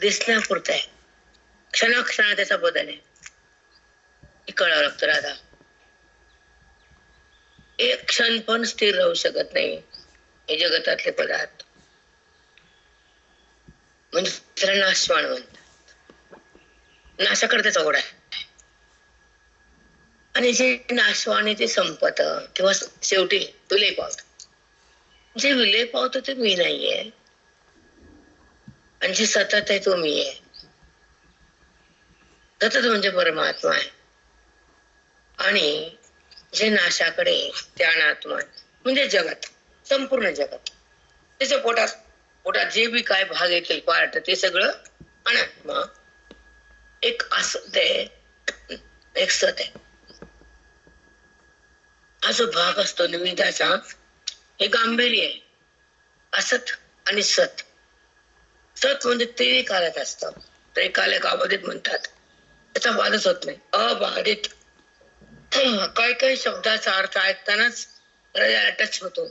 दिसण्यापुरतं आहे, क्षणाक्षणा त्याचा बदल आहे, हे कळावं लागतं. राधा एक क्षण पण स्थिर राहू शकत नाही. हे जगतातले पदार्थ म्हणजे त्याला नाशवान म्हणतात. नाशाकडे त्याचा ओढा आहे. आणि जे नाशवान आहे ते संपत किंवा शेवटी विलय पावत. जे विलय पावतो ते मी नाहीये, आणि जे सतत आहे तो मी आहे. सतत म्हणजे परमात्मा आहे. आणि जे नाशाकडे ते अनात्मा म्हणजे जगत, संपूर्ण जगत. त्याच्या पोटात जे बी काय भाग येतील पार्ट ते सगळं अनात्मा. एक असत आहे, एक सत आहे. हा जो भाग असतो निमित्ताचा, हे गांभीर्य आहे. असत आणि सत. सत म्हणजे त्रिकालात असतं, त्रैकालिक अबाधित म्हणतात. त्याचा वादच होत नाही, अबाधित. काही काही शब्दाचा अर्थ ऐकतानाच हृदयाला टच होतो.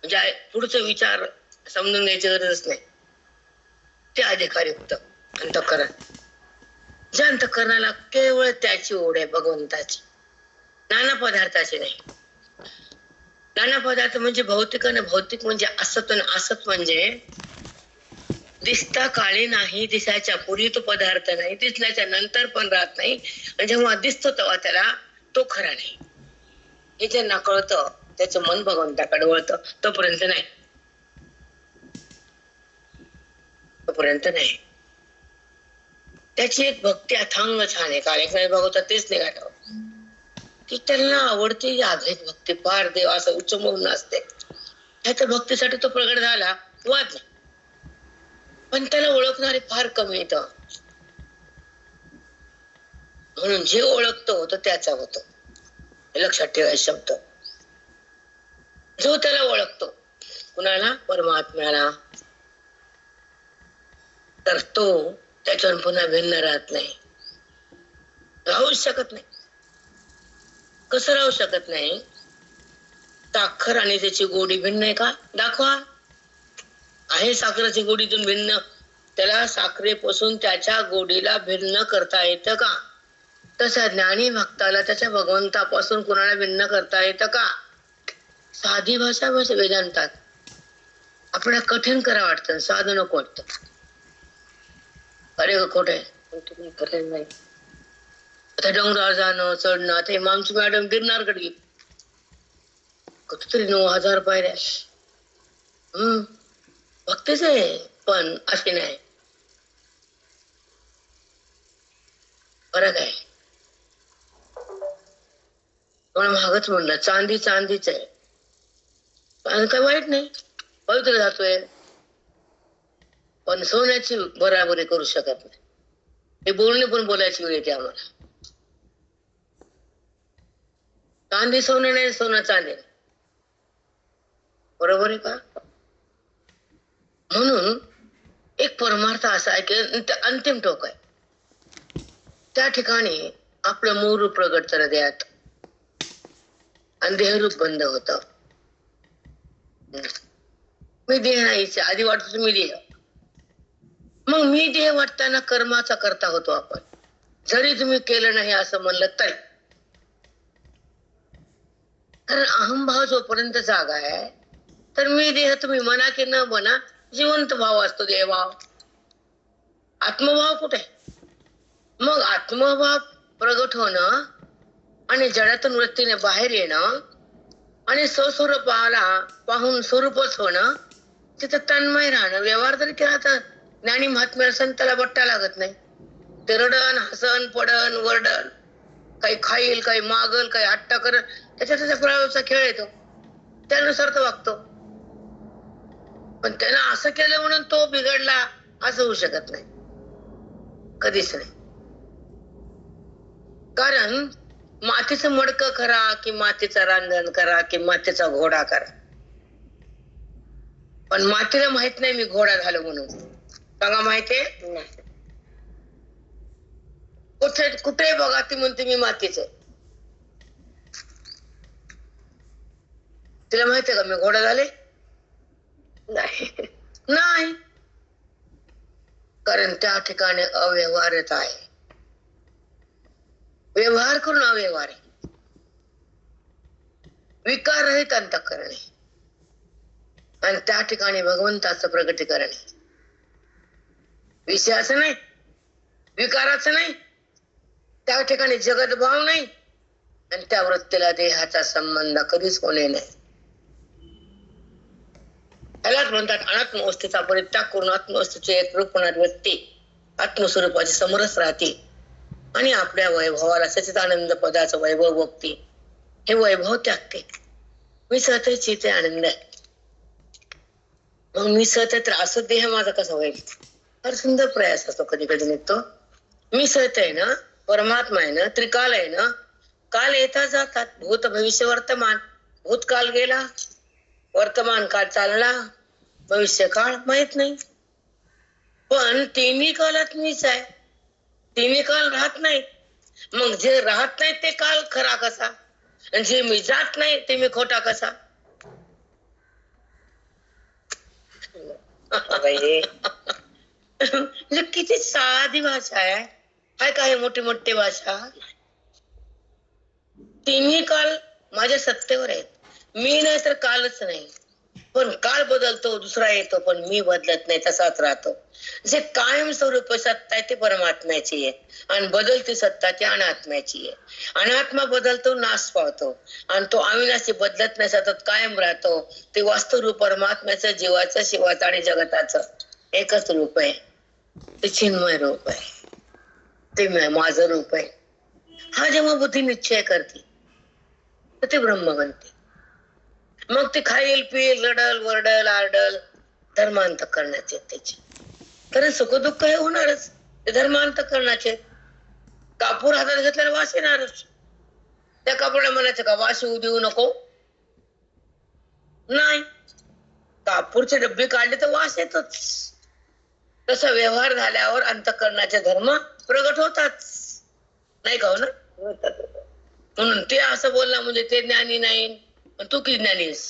म्हणजे पुढचा विचार समजून घ्यायची गरजच नाही. ते अधिकारयुक्त अंतःकरण. ज्या अंतःकरणाला केवळ त्याची ओढ आहे, भगवंताची, नाना पदार्थाची नाही. नाना पदार्थ म्हणजे भौतिक आणि भौतिक म्हणजे असत, आणि असत म्हणजे दिसता काळी नाही, दिसायच्या पूर्वी तो पदार्थ नाही, दिसल्याच्या नंतर पण राहत नाही, आणि जेव्हा दिसतो तेव्हा त्याला तो खरा नाही. हे ज्यांना कळतं त्याचं मन भगवंताकडे वळतं. तोपर्यंत नाही, तोपर्यंत नाही. त्याची एक भक्ती अथांग छान आहे. कार्यक्रम बघवतात तेच नाही गाठव की त्यांना आवडते अद्वैत भक्ती. फार देव असं उच्च म्हणून असते, त्याच्या भक्तीसाठी तो प्रगट झाला, वाद नाही. पण त्याला ओळखणारे फार कमी येतं. म्हणून जे ओळखतो तो त्याचा होतो. हे लक्षात ठेवायचा शब्द. जो त्याला ओळखतो, कुणाला? परमात्म्याला, तर तो त्याच्यावर पुन्हा भिन्न राहत नाही, राहूच शकत नाही. कसं राहू शकत नाही? साखर आणि त्याची गोडी भिन्न आहे का? दाखवा. आहे साखरेची गोडीतून भिन्न? त्याला साखरेपासून त्याच्या गोडीला भिन्न करता येतं का? तसं ज्ञानी भक्ताला त्याच्या भगवंतापासून कुणाला भिन्न करता येतं का? साधी भाषा वेदांतात. आपल्याला कठीण करा वाटतं, साधं नको वाटतं. अरे खोटे कठीण नाही. आता डोंगरावर जाणं चढणं, आता आमची मॅडम गिरनारकडे गेली, कितीतरी 9,000 पायऱ्या. भक्तीच आहे, पण अशी नाही. फरक आहे. पण महागच म्हणलं, चांदी चांदीच आहे. आणि काही वाईट नाही, पवित्र जातोय, पण सोन्याची बराबरी करू शकत नाही. हे बोलणे पण बोलायची वेळ येते आम्हाला. चांदी सोनं नाही, सोनं चांदी नाही. बरोबर आहे का? म्हणून एक परमार्थ असा आहे की अंतिम टोक आहे. त्या ठिकाणी आपलं मूळ रूप प्रगट हृदयात, आणि देहरूप बंद होत. मी देह नाहीच, आधी वाटतो मी देह. मग मी देह वाटताना कर्माचा करता होतो आपण, जरी तुम्ही केलं नाही असं म्हणलं तरी. कारण अहमभाव जोपर्यंत जागा आहे, तर मी देह तुम्ही मना की न बना, जिवंत भाव असतो देहभाव. आत्मभाव कुठे? मग आत्मभाव प्रगट होणं आणि जडातून वृत्तीने बाहेर येणं आणि स्वस्वरूपाला पाहून स्वरूपच होणं, तिथं तन्मय राहणं. व्यवहार जरी केला तर ज्ञानी महात्म्या संताला बट्टा लागत नाही. ते रडण, हसन, पडण, वरडण, काही खाईल, काही मागल, काही हट्ट करत, त्याच्या प्रभावाचा खेळ येतो, त्यानुसार तो वागतो. पण त्यानं असं केलं म्हणून तो बिघडला असं होऊ शकत नाही, कधीच नाही. कारण मातीचं मडकं करा की मातीचं रांगण करा की मातीचा घोडा करा, पण मातीला माहित नाही मी घोडा झालो म्हणून. सांगा, माहितीये नाही. कुठे कुठे बघा ती म्हणते मी मातीच आहे. तिला माहितीये का मी घोडा झाले? नाही. नाही, कारण त्या ठिकाणी अव्यवहारच आहे. व्यवहार करून अव्यवहार आहे. विकार रहित अंतःकरण आहे. आणि त्या ठिकाणी भगवंताचं प्रगटीकरण आहे. विषयाचं नाही, विकाराचं नाही, त्या ठिकाणी जगत भाव नाही, आणि त्या वृत्तीला देहाचा संबंध कधीच होणे नाही. त्यालाच म्हणतात अनात्मवस्थेचा परित्याग करून आत्मवस्थेचे एक रूप होणार व्यक्ती आत्मस्वरूपाची समरस राहते आणि आपल्या वैभवाला सच्चिदानंद पदाचं वैभव बघते. हे वैभव त्यागते. मी सहते चिते आनंद आहे. मग मी सहते तर असं देह माझा कसा होईल? फार सुंदर प्रयास असतो कधी कधी निघतो. मी सहत आहे ना, परमात्मा आहे ना, त्रिकाल आहे ना, काल येता जातात, भूत भविष्य वर्तमान. भूतकाल गेला, वर्तमान काळ चालला, भविष्य काळ माहित नाही. पण तिन्ही काळात मीच आहे. तिन्ही काळ राहत नाही. मग जे राहत नाही ते काल खरा कसा, आणि जे मी जात नाही ते मी खोटा कसा? किती साधी भाषा आहे. काय काय मोठी मोठी भाषा. तिन्ही काल माझ्या सत्तेवर आहेत. मी नाही तर कालच नाही. पण काळ बदलतो, दुसरा येतो, पण मी बदलत नाही, तसाच राहतो. जे कायम स्वरूप सत्ता आहे ते परमात्म्याची आहे, आणि बदलती सत्ता ती अनात्म्याची आहे. अनात्मा बदलतो, नाश पावतो, आणि तो अविनाशी बदलत नाही, सतत कायम राहतो. ते वास्तव रूप परमात्म्याचं, जीवाचं, शिवाचं आणि जगताचं एकच रूप आहे. ते चिन्मय रूप आहे. ते माझं रूप आहे. हा जेव्हा बुद्धी निश्चय करते तर ते ब्रह्म बनते. मग ते खाईल पिईल रडल वरडल आरडल धर्मांतकरणाचे त्याचे. कारण सुखदुःख हे होणारच, ते धर्मांतकरणाचे. कापूर हातात घेतल्याला वास येणारच. त्या कापडाला म्हणायचं का वास येऊ देऊ नको? नाही. कापूरचे डब्बे काढले तर वास येतोच. तसा व्यवहार झाल्यावर अंतःकरणाचे धर्म प्रगट होतात, नाही का? हो ना, म्हणून ते असं बोलला म्हणजे ते ज्ञानी नाही, तू किती ज्ञानी आहेस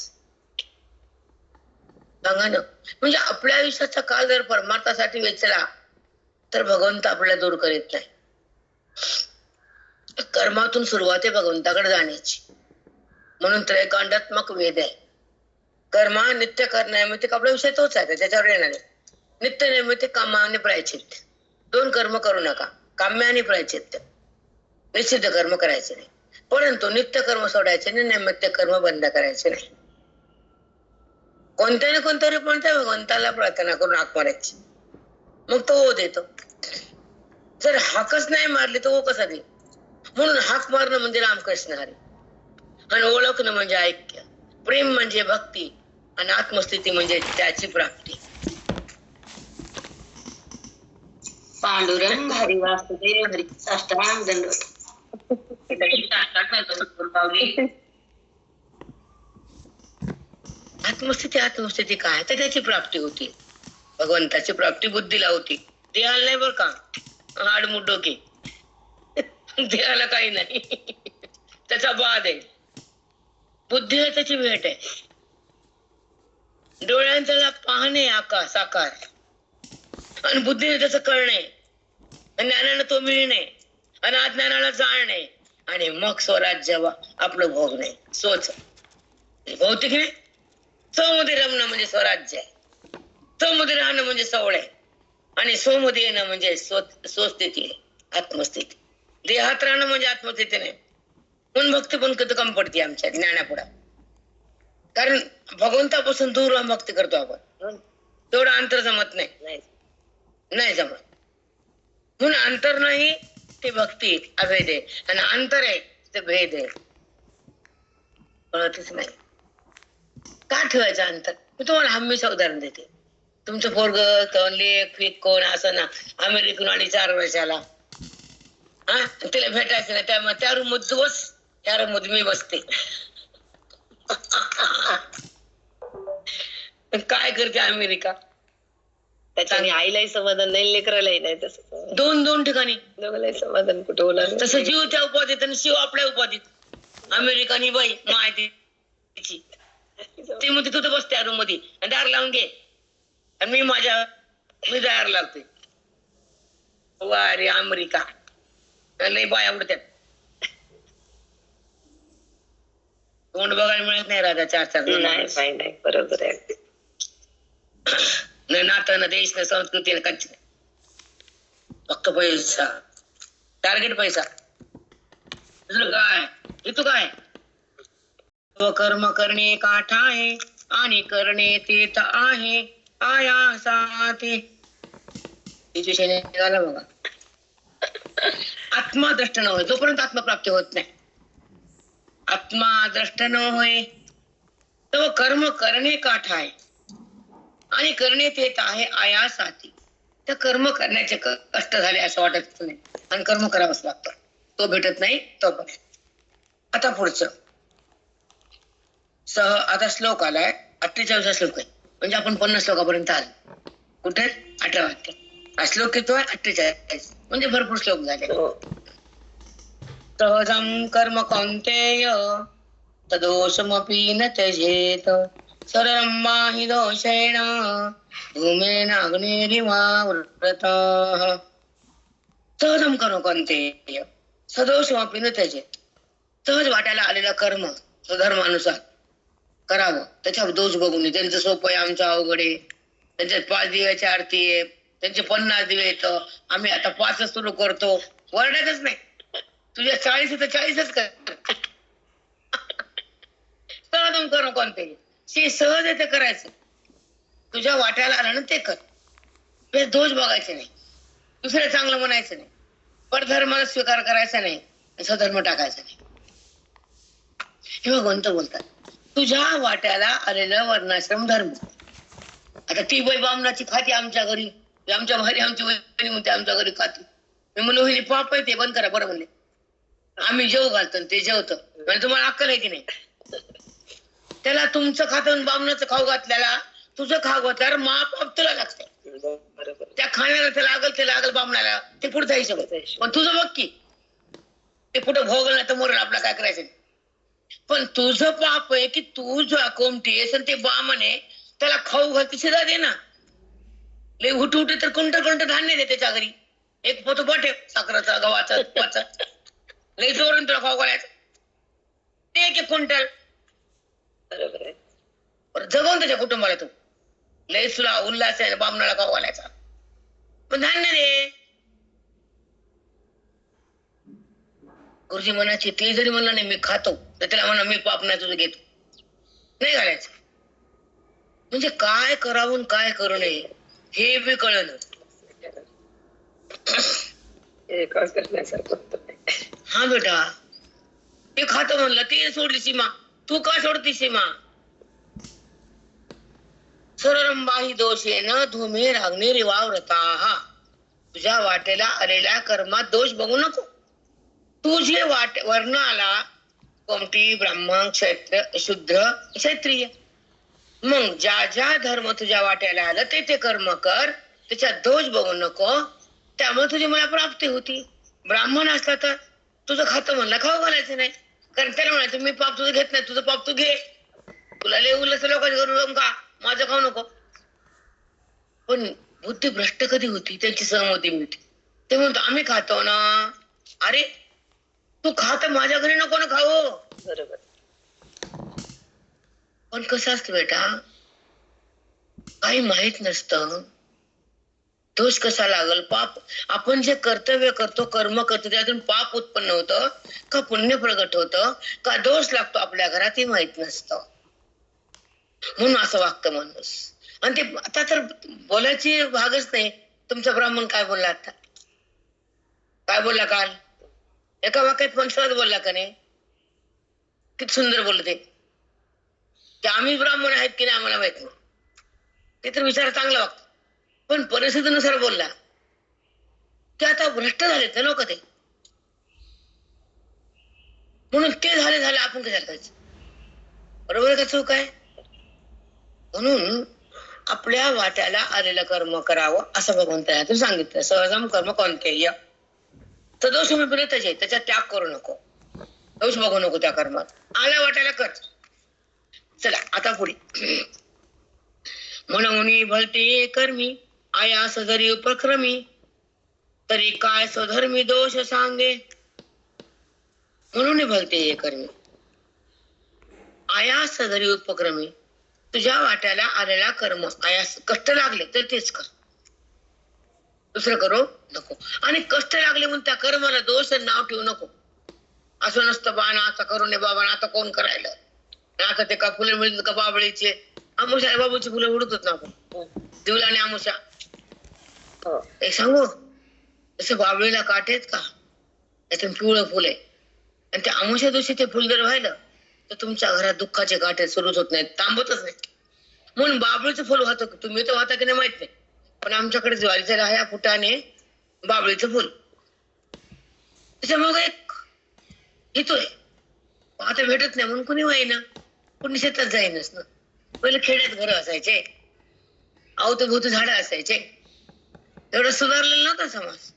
सांगा ना. म्हणजे आपल्या आयुष्याचा काल जर परमार्थासाठी वेचला तर भगवंत आपल्याला दूर करीत नाही. कर्मातून सुरुवात आहे भगवंताकडे जाण्याची. म्हणून त्रयकांडात्मक वेद आहे. कर्मा नित्य करण्यामध्ये आपला विषय तोच आहे, त्याच्यावर येणार आहे. नित्य नैमित्तिक काम आणि प्रायचित्त, दोन कर्म करू नका, काम्य आणि प्रायचित्त. निश्चित कर्म करायचे नाही, परंतु नित्य कर्म सोडायचे नाही, नैमित्तिक कर्म बंद करायचे नाही. कोणत्या ना कोणत्या रूपाने त्या भगवंताला प्रार्थना करून हाक मारायची, मग तो हो देतो. जर हाकच नाही मारली तर हो कसा दे? म्हणून हाक मारणं म्हणजे रामकृष्ण हरी, आणि ओळखणं म्हणजे ऐक्य, प्रेम म्हणजे भक्ती, आणि आत्मस्थिती म्हणजे त्याची प्राप्ती. पांडुरंग हरी वासुदेव हरी साष्टांग दंडवत. आत्मस्थिती काय तर त्याची प्राप्ती होती. भगवंताची प्राप्ती बुद्धीला होती, देहाला नाही बर का. हाडमुड डोके, देहाला काही नाही, त्याचा बाद आहे. बुद्धी आहे त्याची भेट आहे. डोळ्यांचा पाहणे आकाश साकार, आणि बुद्धीने त्याचं कळणे, आणि ज्ञानानं तो मिळणे, आणि अज्ञानाला जाणणे, आणि मग स्वराज्य आपलं भोगणे. सोच भौतिक नाही. मध्ये रमणं म्हणजे स्वराज्य आहे, मध्ये राहणं म्हणजे सवळ आहे, आणि मध्ये येणं म्हणजे स्वस्थिती आहे, आत्मस्थिती. देहात राहणं म्हणजे आत्मस्थिती नाही. म्हणून भक्ती पण कम पडते आमच्या ज्ञानापुढं. कारण भगवंतापासून दूर राहून भक्ती करतो आपण, तेवढं अंतर जमत नाही, नाही जमत. म्हणून अंतर नाही ते भक्ती अभेद आहे, आणि अंतर आहे ते भेद आहे. कळतच नाही का ठेवायचं अंतर. मी तुम्हाला हमेशा उदाहरण देते. तुमचं पोरग कोण, लेख फिक कोण असं ना, अमेरिकन आली 4 वर्षाला, हा, तिला भेटायचं नाही, त्यामुळे त्या रूम मध्ये तू बस, त्या रूम मध्ये मी बसते. काय करते अमेरिका? त्याच्याने आईलाही समाधान नाही, लेकरालाही नाही. तसं दोन ठिकाणी दोघांनाही समाधान कुठे होणार? तसं जीव त्या उपाधीत आणि शिव आपल्या उपाधीत. अमेरिकानी बाई माहिती ती म्हणते तू तर बस त्या रूम मध्ये आणि दार लावून घे, आणि मी दार लावते. वा रे अमेरिका, लय बाय आवडत्यात. तोंड बघायला मिळत नाही राजा 4-4 नाही बरोबर आहे. न नातं न देश न संस्कृती न काहीच नाही, फक्त पैसा, टार्गेट पैसा. दुसरं काय हेतू काय? कर्म करणे काठा आहे आणि करणे तीर्थ आहे आयासाते. विषय निघाला बघा. आत्मा द्रष्ट न होय जोपर्यंत आत्मप्राप्ती होत नाही, आत्मा द्रष्ट न होय तो कर्म करणे काठा आहे आणि करणे तेच आहे आयासाती. तर कर्म करण्याचे कष्ट झाले असं वाटत नाही आणि कर्म करावंच लागतं, तो भेटत नाही तो पण. आता पुढचं आता श्लोक आलाय 48 श्लोक आहे, म्हणजे आपण 50 श्लोकापर्यंत आलो. कुठे 18 वाक्य. हा श्लोक किती आहे? 48, म्हणजे भरपूर श्लोक झाले. सहजम कर्म कौन्तेय तदोषमपि न त्यजेत सरलम् हि दोषेण धूमेन अग्निरिवावृतः. सहजम कर्म कौन्तेय सदोषमपि न त्यजेत. सहज वाटायला आलेलं कर्म स्वधर्मानुसार करावं, त्याच्यावर दोष बघून नये. त्यांचं सोपं आहे, आमचं अवघड आहे. त्यांच्यात 5 दिव्याची आरती आहे, त्यांचे 50 दिवे येतं, आम्ही आता 5च सुरू करतो. वरडायचंच नाही. तुझ्या 40 तर 40च कर. सहजम कर्म कोणते सहज आहे ते करायचं. तुझ्या वाट्याला आलं ना ते कर. ते दोष बघायचे नाही, दुसरं चांगलं म्हणायचं नाही, परधर्माला स्वीकार करायचा नाही, स्वधर्म टाकायचा नाही. हे भगवंत बोलतात. तुझ्या वाट्याला आलेलं वर्णाश्रम धर्म. आता ती बाई बामणाची खाती आमच्या घरी, आमच्या घरी आमची वहिनी म्हणते आमच्या घरी खाती. मी म्हणलो हे पाप आहे, ते बंद करा. बरं म्हणले, आम्ही जेव घालतो ते जेवतं. म्हणजे तुम्हाला अक्कल आहे की नाही? त्याला तुमचं खातं बामणाचं खाऊ घातल्याला तुझं खाऊ घातल्यावर महापाप तुला लागतं. त्या खाण्याला ते लागल बामणाला, ते पुढचा हिशोब. पण तुझं बघ की ते कुठं भोगल नाही तर मोरल, आपला काय करायचं. पण तुझं पाप आहे की तू जो कोमटी आहेस ते बामण आहे, त्याला खाऊ घालते शिदा दे ना. लय उठे तर कोणतं धान्य दे त्याच्या घरी. एक पोत ठेव साखराचा, गव्हाचा, तुपाचा. लय जोरून तुला खाऊ घालायचं ते एक क्विंटल. बरोबर आहे. जगवून त्याच्या कुटुंबाला तू लय तुला उल्हास आहे बामणाला खाऊ घालायचा. पण धान्य दे. गुरुजी म्हणायचे ते जरी म्हणलं नाही मी खातो, तर त्याला म्हणा मी पाप नाही तुझं घेतो, नाही घालायचं. म्हणजे काय करावं काय करू नये हे बी कळलं. हा बेटा, ते खातो म्हणलं, ते सोडली सीमा, तू का सोडती सीमा? सररंबाही दोषेन धूमे रागणे वावरता. तुझ्या वाटेला आलेल्या कर्मात दोष बघू नको. तुझे वर्ण आला कोमटी, ब्राह्मण, क्षत्रिय, शूद्र, क्षत्रिय. मग ज्या ज्या धर्म तुझ्या वाट्याला आलं ते कर्म कर, त्याच्यात दोष बघू नको. त्यामुळे तुझी मला प्राप्ती होती. ब्राह्मण असला तर तुझं खातं म्हणलं खाऊ घालायचं नाही, कारण त्याला म्हणायचं मी पाप तुझं घेत नाही, तुझं पाप तू घे. तुला लय उल्हास लोकांच्या घरून जाऊन का माझं खाऊ नको. पण बुद्धी भ्रष्ट कधी होती? त्यांची सहमती मिळते. ते म्हणतो आम्ही खातो ना. अरे तू खात माझ्या घरी नको ना खाऊ. बरोबर. पण कसं असतं बेटा, काही माहित नसतं दोष कसा लागल. पाप आपण जे कर्तव्य करतो, कर्म करतो, त्यातून पाप उत्पन्न होतं का पुण्य प्रगट होतं का दोष लागतो आपल्या घरात हे माहित नसतं. म्हणून असं वागतं माणूस. आणि ते आता तर बोलायची भागच नाही. तुमचा ब्राह्मण काय बोलला आता, काय बोलला काल? एका वाक्यात पण सहज बोलला का नाही? किती सुंदर बोलते. की आम्ही ब्राह्मण आहेत की नाही आम्हाला माहित नाही, ते तर विचार चांगला वागतो. पण परिस्थितीनुसार बोलला की आता भ्रष्ट झालेत ना लोक ते, म्हणून ते झाले आपण कशाला करायचं? बरोबर का चूक आहे? म्हणून आपल्या वाट्याला आलेलं कर्म करावं असं भगवंताने सांगितलं. सहजम कर्म कोणतेय तदोष त्याच्यात त्याग करू नको, दोष बघू नको त्या कर्मात. आल्या वाट्याला कर. चला आता पुढे. म्हणून भलते कर्मी आयास जरी उपक्रमी तरी काय स्वधर्मी दोष सांगे, म्हणून भलते हे कर्मी. आयास घरी उपक्रमी, तुझ्या वाट्याला आलेला कर्म आयास कष्ट लागले तर तेच कर, दुसरं करू नको. आणि कष्ट लागले म्हणून त्या कर्माला दोष नाव ठेवू नको. असं नसतं बा ना आता करू नये बाबा, आता कोण करायला, आता ते का फुलं मिळतात का बाबळीचे, आमुषा बाबूची फुलं उडतच ना आपण दिवला आणि आमुषा. एक सांगू, जसं बाबळीला काठ आहेत का, त्यातून पिवळं फुल आहे, आणि त्या आमुषा दिवशी ते फुल जर व्हायलं तर तुमच्या घरात दुःखाचे काठे सुरूच होत नाहीत, थांबतच नाही. म्हणून बाबळीचं फुल वाहतं, तुम्ही तर वाहता की नाही माहित नाही, पण आमच्याकडे ज्वारीच्या ह्या फुटाने बाबळीचं फुल. त्याच्यामुळे एक येतोय, आता भेटत नाही म्हणून कुणी वाईना, कुणी शेतात जाईनच ना. पहिले खेड्यात घर असायचे, अवतीभोवती झाडं असायचे, एवढं सुधारलेलं नव्हतं समाज.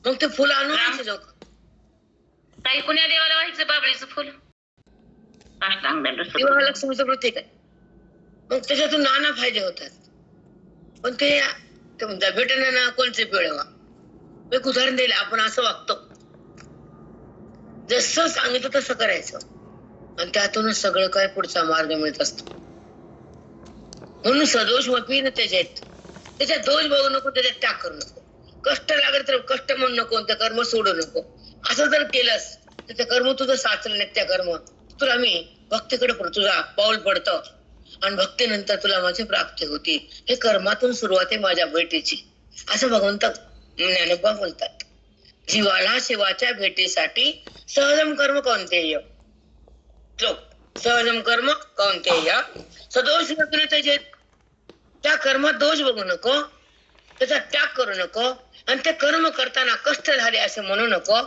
मग ते फुल आणून लोक ताई कुण्या देवाला व्हायचं बाबळीचं फुल? विवाह लक्ष्मीचं प्रतीक आहे. मग त्याच्यातून नाना फायदे होतात, पण ते भेटणार ना कोणचे पिळवा. एक उदाहरण दिलं, आपण असं वागतो, जसं सांगितलं तसं करायचं, आणि त्यातूनच सगळं काय पुढचा मार्ग मिळत असतो. म्हणून सदोष वपी न त्याच्यात, त्याच्यात दोष बघू नको, त्याच्यात त्याग करू नको. कष्ट लागत तर कष्ट म्हणू नको, त्या कर्म सोडू नको. असं जर केलंस तर ते कर्म तुझं साचलं नाही, त्या कर्म तुला मी भक्तीकडे तुझा पाऊल पडतं, आणि भक्तीनंतर तुला माझी प्राप्ती होती. हे कर्मातून सुरुवात आहे माझ्या भेटीची, असं भगवंत ज्ञानोबा बोलतात. जीवाला शिवाच्या भेटीसाठी सहजम कर्म कौंतेय, सहजम कर्म कौंतेय सदोष वपी त्याचे, त्या कर्मात दोष बघू नको, त्याचा त्याग करू नको, आणि ते कर्म करताना कष्ट झाले असे म्हणू नको.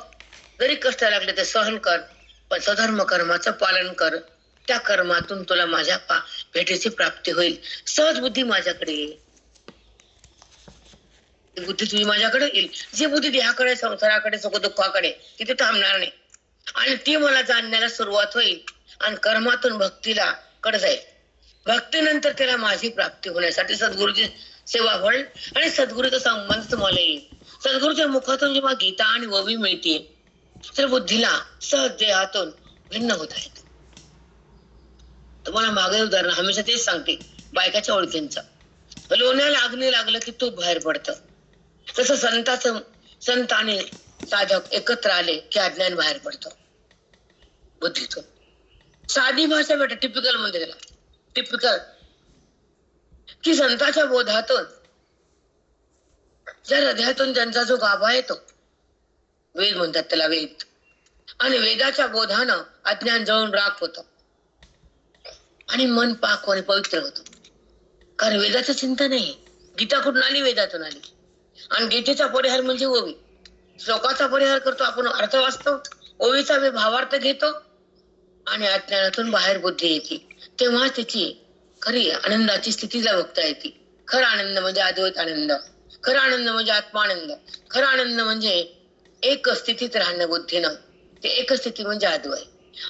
जरी कष्ट लागले ते सहन कर, पण स्वधर्म कर्माचं पालन कर. त्या कर्मातून तुला माझ्या भेटीची प्राप्ती होईल. सहज बुद्धी माझ्याकडे येईल, बुद्धी तुझी माझ्याकडे येईल. जी बुद्धी देहाकडे, संसाराकडे, सुख दुःखाकडे, तिथे थांबणार नाही, आणि ती मला जाणण्याला सुरुवात होईल, आणि कर्मातून भक्तीला कडे जाईल. भक्तीनंतर त्याला माझी प्राप्ती होण्यासाठी सद्गुरूची सेवा होईल, आणि सद्गुरूचा संबंध तुम्हाला येईल. सद्गुरूच्या मुखातून जेव्हा गीता आणि ओवी मिळते, तर बुद्धीला सहज देहातून भिन्न होत आहेत. तुम्हाला मागे उदाहरण हमेशा तेच सांगते, बायकाच्या ओळखींचं, लोण्याला अग्नी लागलं की तूप बाहेर पडतं, तसं संत आणि साधक एकत्र आले की अज्ञान बाहेर पडतं बुद्धीतून. साधी भाषा भेट, टिपिकल म्हणते त्याला, टिपिकल, की संतांच्या बोधातून ज्या हृदयातून त्यांचा जो गाभा येतो, वेद म्हणतात त्याला, वेद, आणि वेदाच्या बोधानं अज्ञान जळून राख होतं, आणि मन पाक आणि पवित्र होतं. कारण वेदाचं चिंतन आहे. गीता कुठून आली? वेदातून आली. आणि गीतेचा परिहार म्हणजे ओवी. श्लोकाचा परिहार करतो आपण, अर्थ वाचतो, ओवीचा भावार्थ घेतो, आणि अज्ञानातून बाहेर बुद्धी येते. तेव्हा तिची खरी आनंदाची स्थितीला बघता येते. खरा आनंद म्हणजे अद्वैत आनंद, खरा आनंद म्हणजे आत्मानंद, खरा आनंद म्हणजे एक स्थितीत राहणं बुद्धीनं. ते एक स्थिती म्हणजे अद्वय,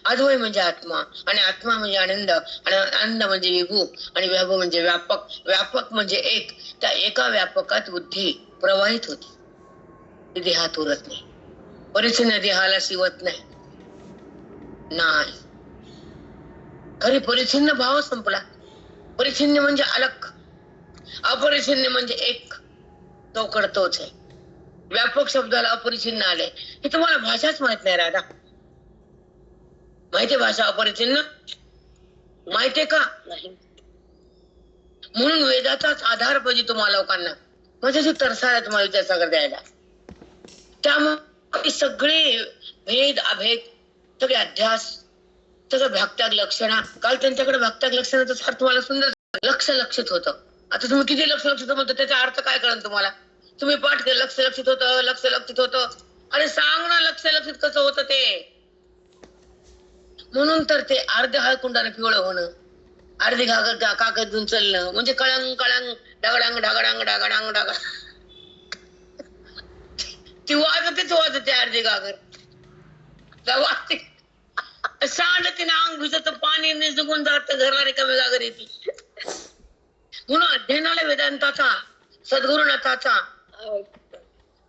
अद्वय म्हणजे आत्मा, आणि आत्मा म्हणजे आनंद, आणि आनंद म्हणजे विभू, आणि विभू म्हणजे व्यापक, व्यापक म्हणजे एक. त्या एका व्यापकात बुद्धी प्रवाहित होती, ती देहात उरत नाही, परिच्छिन्न देहाला शिवत नाही. खरी परिच्छिन्न भाव संपला. परिच्छिन्न म्हणजे अलग, अपरिच्छिन्न म्हणजे एक, तो कडतोच आहे. व्यापक शब्दाला अपरिच्छिन्न आले, हे तुम्हाला भाषाच माहित नाही. राधा माहितीये भाषा अपरिच्छिन्न? माहितीये का? नाही. म्हणून वेदाचाच आधार पाहिजे तुम्हाला लोकांना, म्हणजे तरसाला तुम्हाला विचारसागर द्यायला. त्यामुळे सगळे भेद अभेद, सगळे अध्यास, सगळं भक्त्याग लक्षणा, काल त्यांच्याकडे भक्त्याग लक्षणाचा अर्थ तुम्हाला सुंदर लक्षित होतं. आता तुम्ही किती लक्षित म्हणतो, त्याचा अर्थ काय कळेल तुम्हाला? तुम्ही पाठ केलं, लक्षित होतं, लक्षित होतं. अरे सांग ना, लक्षित कसं होतं ते? म्हणून तर ते अर्ध्या हळकुंडाने पिवळं होणं, अर्धी कागद घेऊन चालणं, म्हणजे कळंग कळंग डगडांग ढगडांग ढगडांग ढग, ती वाजते अर्धी गागर वाजते, सांडते ना, अंग भिजत, पाणी निघून जात, घरला रिकामी गागर येते. म्हणून अध्ययनाला वेदांताचा, सद्गुरुनाथाचा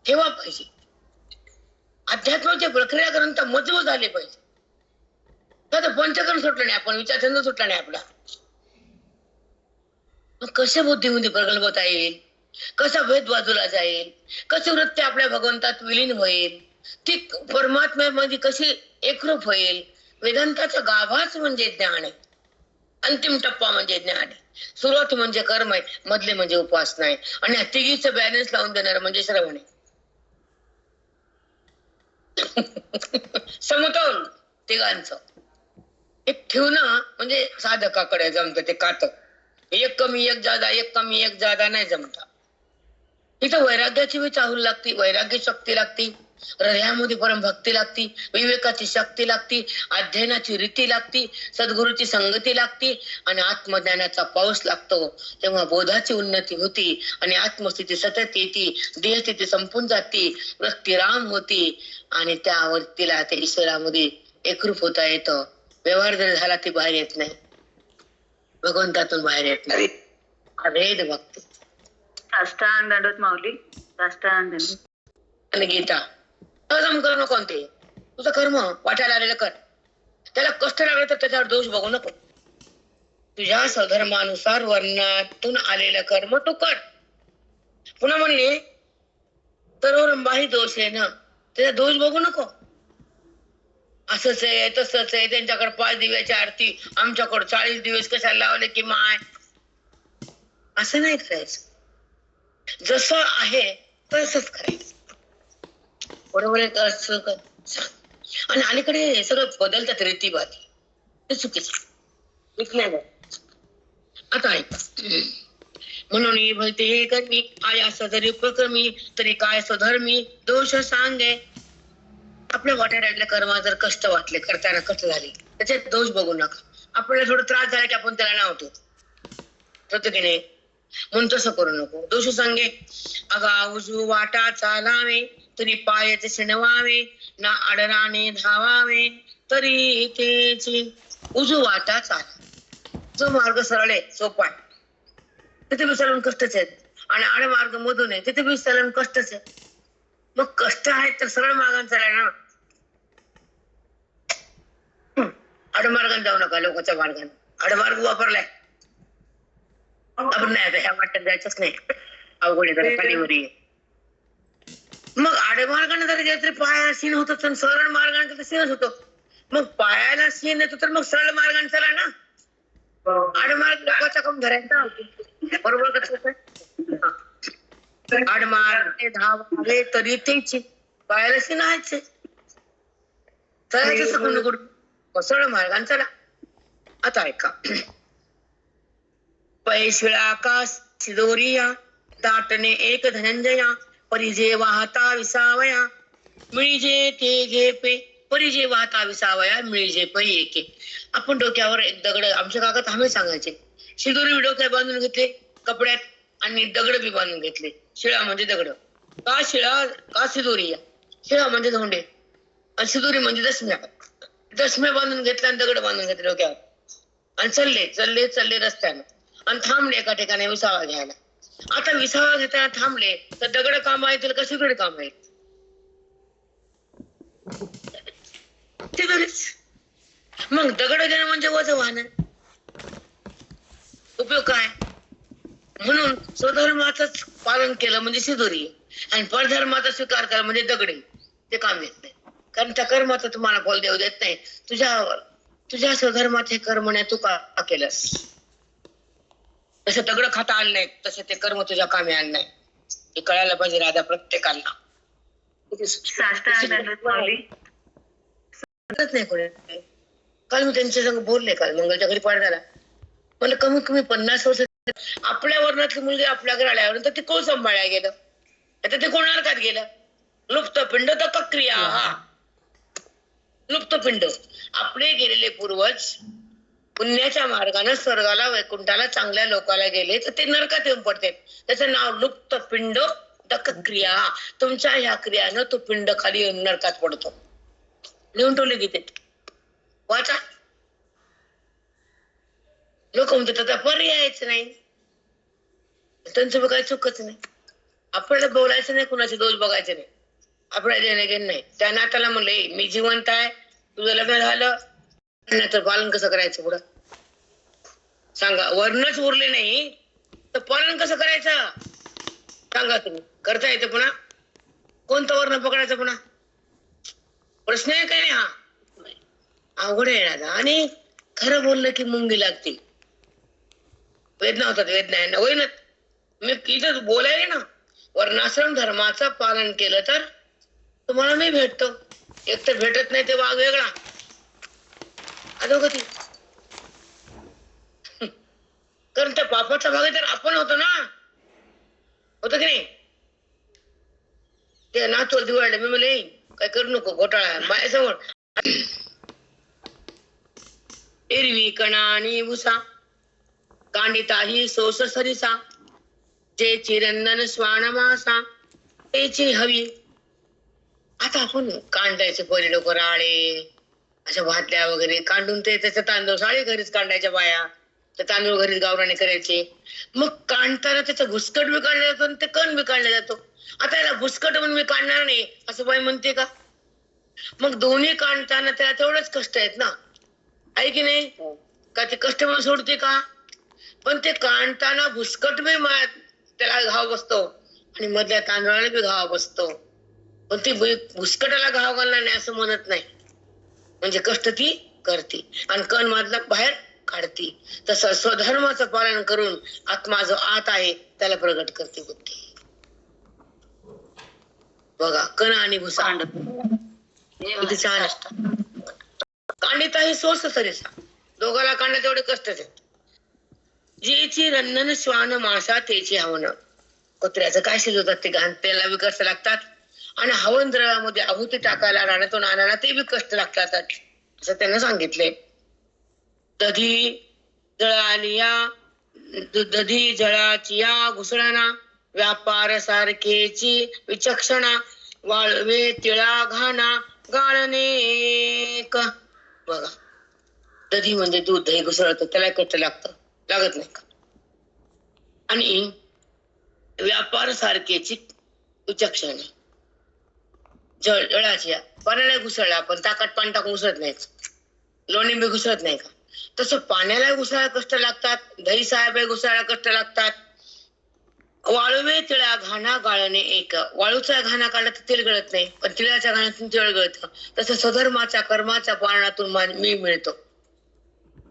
ठेवा पाहिजे. अध्यात्माची प्रक्रिया ग्रंथ मजबूत झाले पाहिजे. तर पंचकर्म सुटलं नाही, आपण विचारचंद्र सुटला नाही आपला. मग कशा बुद्धीमध्ये प्रगल्भता येईल, कसा भेद बाजूला जाईल, कशी वृत्ती आपल्या भगवंतात विलीन होईल, ती परमात्म्यामध्ये कशी एकरूप होईल. वेदांताचा गाभाच म्हणजे ज्ञान आहे. अंतिम टप्पा म्हणजे ज्ञान आहे. सुरुवात म्हणजे कर्म आहे, मधले म्हणजे उपासना आहे, आणि या तिघीचं बॅलन्स लावून देणार म्हणजे श्रवण आहे. समतोल तिघांचं एक ठेवणं म्हणजे साधकाकडे जमतं. ते कात एक कमी एक जादा, एक कमी एक जादा नाही जमता. इथं वैराग्याची बी चाहूल लागती, वैराग्य शक्ती लागती, हृदयामध्ये परम भक्ती लागती, विवेकाची शक्ती लागती, अध्ययनाची रीती लागती, सद्गुरूची संगती लागती, आणि आत्मज्ञानाचा पाऊस लागतो. तेव्हा बोधाची उन्नती होती आणि आत्मस्थिती सतत येते, देहस्थिती संपून जाते, वृत्ती राम होती, आणि त्यावर तिला त्या ईश्वरामध्ये एकरूप होता येतं. व्यवहार जर झाला ती बाहेर येत नाही, भगवंतातून बाहेर येत नाही. अभेद भक्ती. साष्टांग दंडवत माऊली, साष्टांग दंडवत. आणि गीता अजम कर्म कोणते, तुझं कर्म वाटायला आलेलं कर, त्याला कष्ट लागलं तर त्याच्यावर दोष बघू नको. तुझ्या स्वधर्मानुसार वर्णातून आलेलं कर्म तू कर. पुन्हा म्हणले तर बाही दोष आहे ना, त्याचा दोष बघू नको. असंच आहे तसंच आहे, त्यांच्याकडे 5 दिव्याची आरती, आमच्याकडे 40 दिवस कशाला लावले की माय. असं नाही करायचं. जसं आहे तसंच करायचं. बरोबर आहे का? आणि अलीकडे सगळं बदलतात रीतीभाती, ते चुकीचं नाही. आता ऐका, म्हणून भलते कर्मी आया सदरी उपक्रमी तरी काय स्वधर्मी दोष सांगे. आपल्या वाट्याला कर्म जर कष्ट वाटले, करताना कष्ट झाले, त्याचे दोष बघू नका. आपल्याला थोडं त्रास झाला की आपण त्याला नाव ठेवतो की नाही, म्हणून तसं करू नको. दोष सांगे अगा उजू वाटा चालावे तरी पायच शिणवावे, ना आडराने धावावे तरी तेची. उजू वाटा चाला, जो मार्ग सरळ आहे सोपा आहे तिथे विसरून कष्टच आहेत, आणि आड मार्ग मधून आहे तिथे विसरून कष्टच आहे. मग कष्ट आहेत तर सरळ मार्गाने चालाय ना, आडमार्गाने जाऊ नका. लोकांच्या मार्गाने आडमार्ग वापरलाय आपण, नाही आता ह्या वाटत जायचंच नाही, अवघड आहे खालीवरी. मग आडमार्गाने जर गेलं तरी पायाला सीन होत, सरळ मार्गाने तर सीनच होतो. मग पायाला सीन येतो तर मग सरळ मार्गाने चला ना. आडमार्ग लोकांचा कम धरायचा, बरोबर कसं. आडमार्ग धावावे तरी तेची, पायाला सीन आहेच, चलायचं सकून नको, सरळ मार्गाने चला. आता ऐका, पैशिळा का सिदोरिया दाटणे एक धनंजया, परिजे वाहता विसावया मिळीजे ते घे पे. परिजे वाहता विसावया मिळीजे पे एके. आपण डोक्यावर एक दगड, आमच्या काका थांबे सांगायचे, शिदोरी डोक्यात बांधून घेतले कपड्यात, आणि दगड बी बांधून घेतले. शिळा म्हणजे दगड, का शिळा का सिदोरिया. शिळा म्हणजे धोंडे आणि सिदोरी म्हणजे दशम्या. दशम्या बांधून घेतल्या आणि दगड बांधून घेतले डोक्यावर, आणि चालले चालले चालले रस्त्यानं, आणि थांबले एका ठिकाणी विसावा घ्यायला. आता विसावा घेताना थांबले तर दगड काम येतील का सिदोरी काम येईल. मग दगड घेणं म्हणजे वजन वाहन, उपयोग काय. म्हणून स्वधर्माचंच पालन केलं म्हणजे सिदोरी, आणि परधर्माचा स्वीकार केला म्हणजे दगडी, ते काम येत नाही. कारण त्या कर्माचं तुम्हाला फल देऊ देत नाही. तुझ्या स्वधर्मात हे कर्म नाही तू का केलंस. जसं दगड खाता आलं नाही तसे ते कर्म तुझ्या कामी आलं नाही. हे कळायला पाहिजे राधा प्रत्येकाला. नाही कोणी. काल मी त्यांच्या संग बोलले, काल मंगलच्या घरी पाठ झाला, मला कमीत कमी 50 वर्ष आपल्या वर्णातली मुलगी आपल्या घरी आल्यावर ते कोण सांभाळायला गेलं, आता ते कोण नरकात गेलं. लुप्त पिंड तर क्रिया, हा लुप्त पिंड. आपले गेलेले पूर्वज पुण्याच्या मार्गाने स्वर्गाला वैकुंठाला चांगल्या लोकाला गेले तर ते नरकात येऊन पडते. त्याचं नाव लुप्त पिंड दक क्रिया. तुमच्या ह्या क्रियानं तो पिंड खाली येऊन नरकात पडतो. लिहून ठेवले गीतेत, वाचा. लोक म्हणतात आता पर्यायच नाही, त्यांचं काही चुकच नाही. आपल्याला बोलायचं नाही, कुणाचे दोष बघायचे नाही, आपल्याला देणं घेणं नाही. त्या नात्याला म्हणलं "ए, मी जिवंत आहे, तुझं लग्न झालं नाही तर पालन कसं करायचं पुढं सांगा. वर्णच उरले नाही तर पालन कसं करायचं सांगा तुम्ही. करता येतं पुन्हा? कोणतं वर्ण पकडायचं पुन्हा? प्रश्न आहे काय नाही हा? अवघड आहे ना. आणि खरं बोललं की मुंगी लागतील. वेदना होतात, वेदना आहे ना, होईना. मी इथं बोलायला ना, वर्णाश्रम धर्माचं पालन केलं तर तुम्हाला मी भेटतो. एक तर भेटत नाही ते वाघ वेगळा अधोगती. कारण त्या पापाचा भाग तर आपण होतो ना, होतं की नाही? ते नाचवर दिवाळले मी म्हणले काय करू नको घोटाळा माझ्यासमोर. एरवी कणा आणि भुसा कांडिताही सोस सरिसा जे चिरंदन श्वान मासा त्याची हवी. आता आपण कांडायचे पहिले लोक राळे अशा भातल्या वगैरे कांडून ते त्याचे तांदूळ साळे घरीच कांडायच्या बाया, ते तांदूळ घरीच गावराने करायचे. मग कांडताना त्याचा भुसकट बी काढला जातो आणि ते कण बी काढला जातो. आता याला भुसकट म्हणून मी काढणार नाही असं बाई म्हणते का? मग दोन्ही काढताना त्याला तेवढेच कष्ट आहेत ना, आहे की नाही? का ते कष्ट म्हणून सोडते का? पण ते काढताना भुसकट बी त्याला घाव बसतो आणि मधल्या तांदळाला बी घाव बसतो. पण ती भुसकटाला घाव घालणार नाही असं म्हणत नाही, म्हणजे कष्ट ती करते आणि कण मधला बाहेर काढते. तसं स्वधर्माचं पालन करून आत्मा जो आत आहे त्याला प्रगट करते बुद्धी. बघा कण आणि भुसा किती छान असतात. कांडिताही सोस सरिसा दोघाला कांडा तेवढे कष्टच आहेत. जेची रंधन श्वान मासा त्याची हवन. कुत्र्याचं काय शिजवतात ते घाण त्याला बी कष्ट लागतात आणि हवन द्रव्यामध्ये आहुती टाकायला रानातून आणायला ते बी कष्ट लागतात असं त्यांना सांगितले. दधी जळालिया दधी जळाची या घुसळणा व्यापार सारखेची विचक्षणा वाळवे तिळा घाना गाळणे का. बघा दधी म्हणजे दूध, दही घुसळतं त्याला कष्ट लागतं, लागत नाही का? आणि व्यापार सारखेची विचक्षण जळाची पाण्याला घुसळला पण ताकात पाणी टाकून घुसळत नाही, लोणी बी घुसळत नाही का? तसं पाण्याला घुसळायला कष्ट लागतात, दही साहेब घुसळायला कष्ट लागतात. वाळवे तिळा घाणा गाळणे एक. वाळूचा घाणा काढला तर तेल गळत नाही, पण तिळाच्या घाण्यातून तेल गळतं. तसं स्वधर्माच्या कर्माच्या पालनातून मी मिळतो.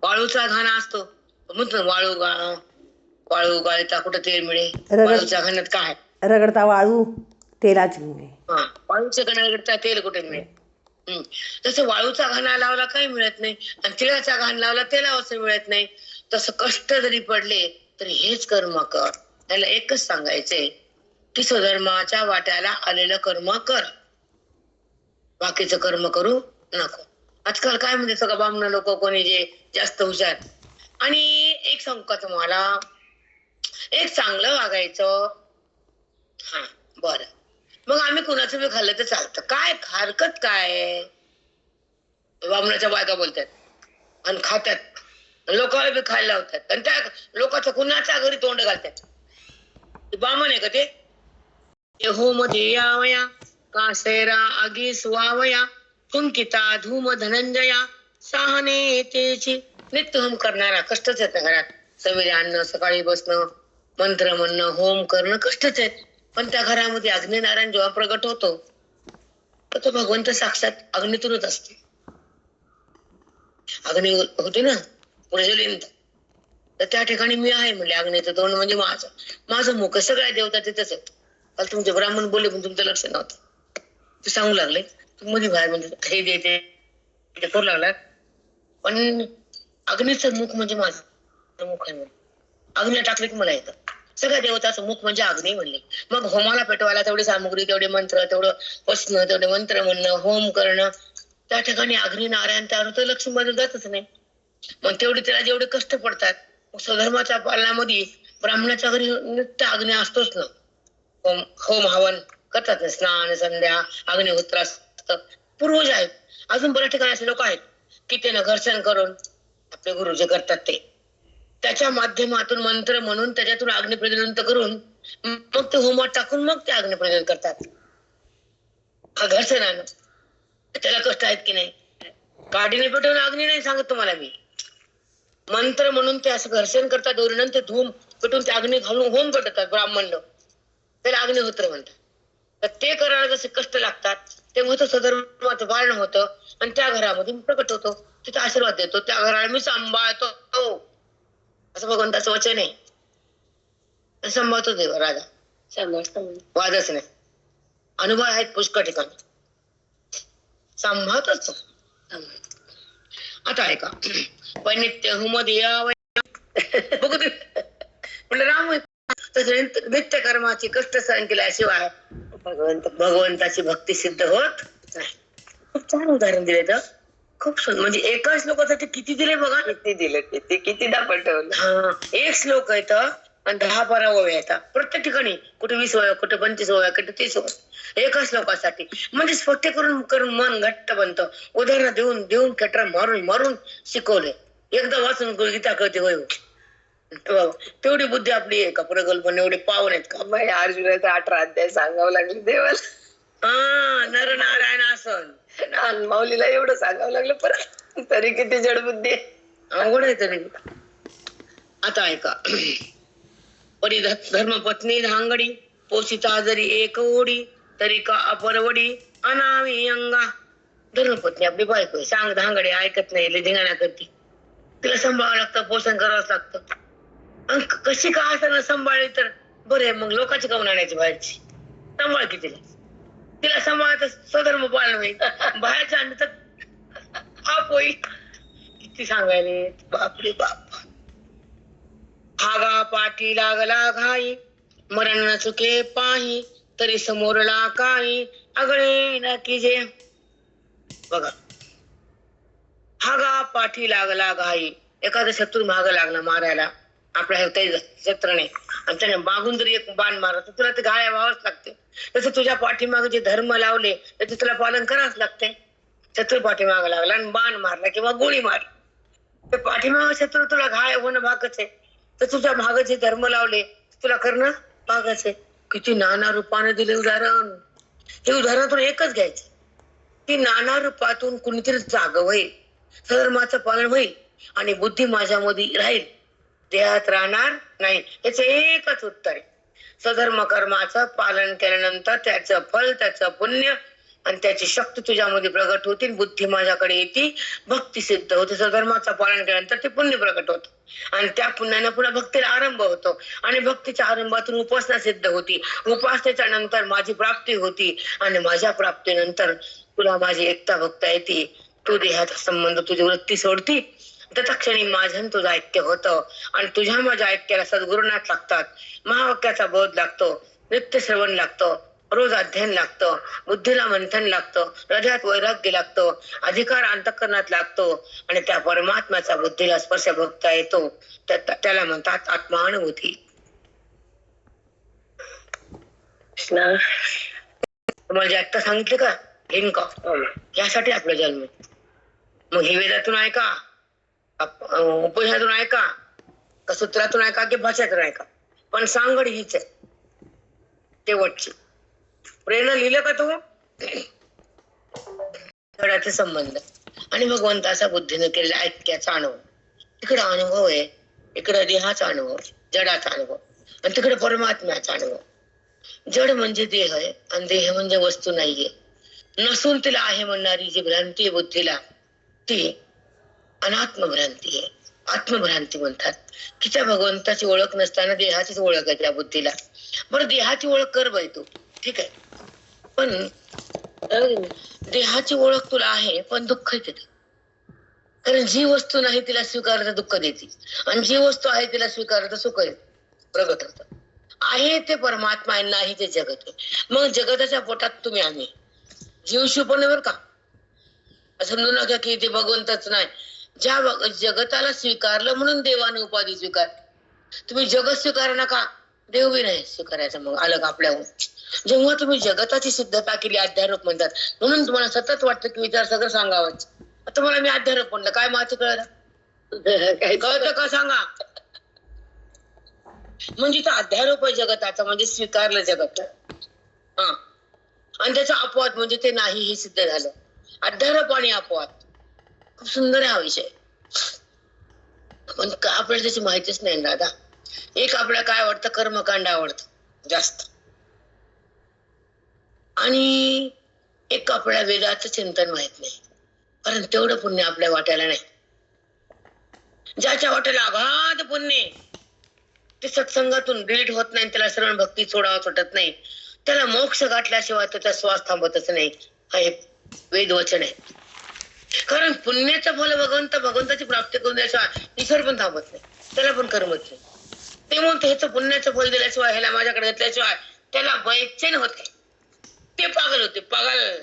वाळूचा घाणा असतो म्हणतो वाळू गाळता कुठं तेल मिळे? वाळूच्या घाण्यात काय रगडता वाळू तेलाची मिळे. हा वाळूच्या घाणा रगडता तेल कुठे मिळे? तसं वाळूचा घाणा लावला काही मिळत नाही आणि तिळाचा घाण लावला तेला असं मिळत नाही. तसं कष्ट जरी पडले तरी हेच कर्म कर. त्याला एकच सांगायचंय की स्वधर्माच्या वाट्याला आलेलं कर्म कर, बाकीचं कर्म करू नको. आजकाल काय म्हणते सगळं ब्राह्मण लोक कोणी जे जास्त हुशार. आणि एक सांगू का तुम्हाला, एक चांगलं वागायचं. हा बरं मग आम्ही कुणाचं बी खाल्लं तर चालतं, काय हरकत काय? ब्राह्मणाच्या बायका बोलतात आणि खातात, लोकांना बी खायला लावतात आणि त्या लोकांच्या कुणाच्या घरी तोंड घालतात. ब्राह्मण आहे का ते? होम देयावया कासेरा आगी सुवावया कुंकिता धूम धनंजया साहने तेची. नित्य होम करणारा कष्टच आहेत ना घरात. सवेरे आणणं, सकाळी बसणं, मंत्र म्हणणं, होम करणं कष्टच आहेत. पण त्या घरामध्ये अग्निनारायण जेव्हा प्रगट होतो तर तो भगवंत साक्षात अग्नीतूनच असतो. अग्नी होते ना प्रज्वलित, तर त्या ठिकाणी मी आहे म्हणजे अग्नीचं तोंड म्हणजे माझं मुख. सगळ्या देवता तिथंच आहेत. काल तुमचे ब्राह्मण बोलले पण तुमचं लक्ष नव्हतं, ते सांगू लागले मध्ये बाहेर म्हणजे हे देते करू लागला. पण अग्नीचं मुख म्हणजे माझं मुख आहे. अग्नी टाकले की मला येतं. सगळ्या देवताचं मुख म्हणजे अग्नी म्हणले. मग होमाला पेटवायला तेवढी सामुग्री, तेवढे मंत्र, तेवढं बसणं, तेवढे मंत्र म्हणणं, होम करणं, त्या ठिकाणी अग्नी नारायण त्यावर तर लक्ष्मी मध्ये जातच नाही. मग तेवढे त्याला जेवढे कष्ट पडतात. स्वधर्माच्या पालनामध्ये ब्राह्मणाच्या घरी नित्य अग्नी असतोच ना. होम हवन करतात ना, स्नान संध्या अग्निहोत्र असतं. पूर्वज आहेत, अजून बऱ्याच ठिकाणी असे लोक आहेत की त्यानं घर्षण करून आपले गुरु जे करतात ते त्याच्या माध्यमातून मंत्र म्हणून त्याच्यातून अग्नी प्रज्वलित करून मग ते होमात टाकून मग ते अग्नी प्रज्वलन करतात. हा घर्षणानं त्याला कष्ट आहेत की नाही. काडीने पेटवून अग्नी नाही सांगत तुम्हाला मी. मंत्र म्हणून ते असं घर्षण करतात दोरीनं, ते धूम पेटून ते अग्नी घालून होम पेटवतात ब्राह्मण लोक, त्याला अग्निहोत्र म्हणतात. तर ते करायला जसे कष्ट लागतात तेव्हा तो स्वधर्माचं पालन होतं आणि त्या घरामध्ये मी प्रकट होतो, तिथे आशीर्वाद देतो, त्या घराला मी सांभाळतो असं भगवंताचं वचन आहे. सांभाळतो देव राजा, वादच नाही. अनुभव आहेत पुष्कळ ठिकाणी, सांभाळतोच. आता ऐका, पण नित्य हुमदिया बघू ते म्हणलं राम नित्य कर्माची कष्ट सहन केल्याशिवाय भगवंताची भक्ती सिद्ध होत नाही. खूप छान उदाहरण दिले तर, खूप सुंदर. म्हणजे एकाच श्लोकासाठी किती दिले बघा, किती दिलं, कितीदा पटवलं. हा, एक श्लोक येत आणि 10-12 ओव्या येतात प्रत्येक ठिकाणी, कुठे 20 ओव्या, कुठे 25 ओव्या, कुठे 30 ओव्या एका श्लोकासाठी. म्हणजे स्पष्ट करून करून मन घट्ट बनतं. उदाहरण देऊन देऊन कटर मारून मारून शिकवले. एकदा वाचून गीता कळते होय. तेवढी बुद्धी आपली आहे का प्रगल्भ, एवढे पावन आहेत का? बाई अर्जुनाचा 18 अध्याय सांगावं लागले देवाला. हा, नर नारायण आसन माऊलीला एवढं सांगावं लागलं परत, तरी किती जडबुद्धी अवघड आहे तरी. आता ऐका, परी धर्मपत्नी धांगडी पोषिता जरी एक ओढी तरी का अपरवडी अनावी अंगा. धर्मपत्नी आपली बायको सांग धांगडे ऐकत नाही, धिंगाणा करते, तिला सांभाळावं लागतं, पोषण करावंच लागतं. कशी का असताना सांभाळली तर बरे, मग लोकांची काऊन आणायची बाहेरची, सांभाळ की तिला. तिला सांभाळत स्वधर्म पालन होईल, बाहेरच्या आणलं तर आप होईल. किती सांगायले, बापरे बाप. हागा पाठी लागला घाई मरण न चुके पाही तरी समोरला काही आगळे न किजे. बघा, हागा पाठी लागला घाई, एखादा शत्रू माग लागला मारायला आपल्या शत्रूने, आणि त्याने मागून जरी एक बाण मारला तर तुला ते घाया व्हावंच लागते. तसं तुझ्या पाठीमागे जे धर्म लावले त्याचे तुला पालन करावंच लागते. शत्रू पाठीमाग लागला आणि बाण मारला किंवा गोळी मारली तर पाठीमाग शत्रू तुला घाय होणं भागच आहे. तर तुझ्या मागे जे धर्म लावले तुला करणं भागच आहे. किती नाना रूपाने दिले उदाहरण. हे उदाहरणातून एकच घ्यायचं की नाना रूपातून कुणीतरी जाग होईल, धर्माचं पालन होईल आणि बुद्धी माझ्यामध्ये राहील, देहात राहणार नाही. याच एकच उत्तर आहे. स्वधर्म कर्माचं पालन केल्यानंतर त्याचं फल, त्याचं पुण्य आणि त्याची शक्ती तुझ्यामध्ये प्रगट होती, बुद्धी माझ्याकडे येते, भक्ती सिद्ध होते. स्वधर्माचं पालन केल्यानंतर ते पुण्य प्रगट होतं आणि त्या पुण्याने पुन्हा भक्तीला आरंभ होतो आणि भक्तीच्या आरंभातून उपासना सिद्ध होती, उपासनेच्या नंतर माझी प्राप्ती होती आणि माझ्या प्राप्तीनंतर तुला माझी एकता भक्ता येते. तू देहाचा संबंध, तुझी वृत्ती सोडती, त्या क्षणी माझं तुझं ऐक्य होतं आणि तुझ्या माझ्या ऐक्याला सद्गुरुनाथ लागतात, महावाक्याचा बोध लागतो, नित्य श्रवण लागतं, रोज अध्ययन लागतं, बुद्धीला मंथन लागतं, हृदयात वैराग्य लागतं, अधिकार अंतःकरणात लागतो आणि त्या परमात्म्याचा बुद्धीला स्पर्श भोगता येतो. त्याला म्हणतात आत्मानुभूती. तुम्हाला जे आत्ता सांगितले का हिंका, यासाठी आपला जन्म. मग हे वेदातून ऐका, उपनिषदातून ऐका, का सूत्रातून ऐका की भाषातून ऐका, पण सांगड हीच आहे शेवटची. प्रेरणा लिहिलं का तू गडाचे संबंध आणि भगवंताचा बुद्धीने केलेला ऐक्याचा अनुभव. तिकडे अनुभव आहे, इकडे देहाचा अनुभव, जडाचा अनुभव आणि तिकडे परमात्म्याचा अनुभव. जड म्हणजे देह आहे आणि देह म्हणजे वस्तू नाहीये. नसून तिला आहे म्हणणारी जी भ्रांती आहे बुद्धीला, ती अनात्म भ्रांती आहे. आत्मभ्रांती म्हणतात की त्या भगवंताची ओळख नसताना देहाचीच ओळख आहे त्या बुद्धीला. बरं, देहाची ओळख कर बाई तू, ठीक आहे, पण देहाची ओळख तुला आहे पण दुःख येते. कारण जी वस्तू नाही तिला स्वीकारता दुःख देते आणि जी वस्तू आहे तिला स्वीकारता सुख प्रगट होत. आहे ते परमात्मा आहे, नाही ते जगत आहे. मग जगताच्या पोटात तुम्ही आम्ही जीवशिव पण बर का, समजू नका की ते भगवंतच नाही. ज्या जगताला स्वीकारलं म्हणून देवाने उपाधी स्वीकार. तुम्ही जगत स्वीकार नका, देव बी नाही स्वीकारायचं. मग अलग आपल्याहून जेव्हा तुम्ही जगताची सिद्धता केली, अध्यारोप म्हणतात, म्हणून तुम्हाला सतत वाटतं की विचार सगळं सांगावंच. तुम्हाला मी अध्यारोप म्हणलं, काय माझं कळलं, कळतं का सांगा. म्हणजे तो अध्यारोप आहे जगताचा, म्हणजे स्वीकारलं जगत. हा, आणि त्याचा अपवाद म्हणजे ते नाही हे सिद्ध झालं. अध्यारोप आणि अपवाद खूप सुंदर आहे हा विषय. पण आपल्याला त्याची माहितीच नाही दादा. एक आपल्याला काय आवडतं, कर्मकांड आवडतं जास्त, आणि एक आपल्याला वेदाचं चिंतन माहित नाही, कारण तेवढं पुण्य आपल्या वाट्याला नाही. ज्याच्या वाट्याला अगाध पुण्य, ते सत्संगातून डिलीट होत नाही, त्याला श्रवण भक्ती सोडावं सुटत नाही, त्याला मोक्ष गाठल्याशिवाय त्याचा श्वास थांबतच नाही, हे वेद वचन आहे. कारण पुण्याचं फल भगवंताची प्राप्ती करून दिल्याशिवाय ईश्वर पण थांबत नाही, त्याला पण करमत नाही. ते म्हणतो ह्याचं पुण्याचं फल दिल्याशिवाय, ह्याला माझ्याकडे घेतल्याशिवाय त्याला बैचैन होते, ते पागल होते, पागल.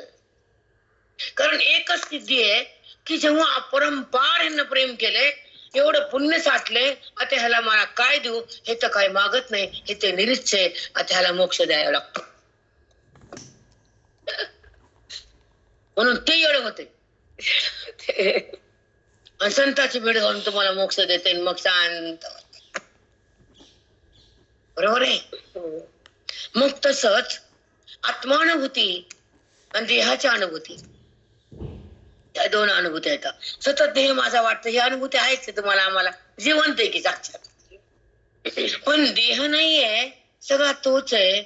कारण एकच सिद्धी आहे की जेव्हा अपरंपार ह्यांना प्रेम केलंय, एवढं पुण्य साठलंय, आता ह्याला मला काय देऊ, हे तर काय मागत नाही, हे ते निरीच्छ आहे, आता ह्याला मोक्ष द्यायला लागतो. म्हणून ते एवढं होते. संताची भेट घालून तुम्हाला मोक्ष देते, मग शांत. बरोबर आहे. मग तसंच आत्मानुभूती आणि देहाची अनुभूती, त्या दोन अनुभूती आहेत. सतत देह माझा वाटतं, ही अनुभूती आहेच तुम्हाला, आम्हाला जिवंत आहे की साक्षात. पण देह नाहीये, सगळा तोच आहे,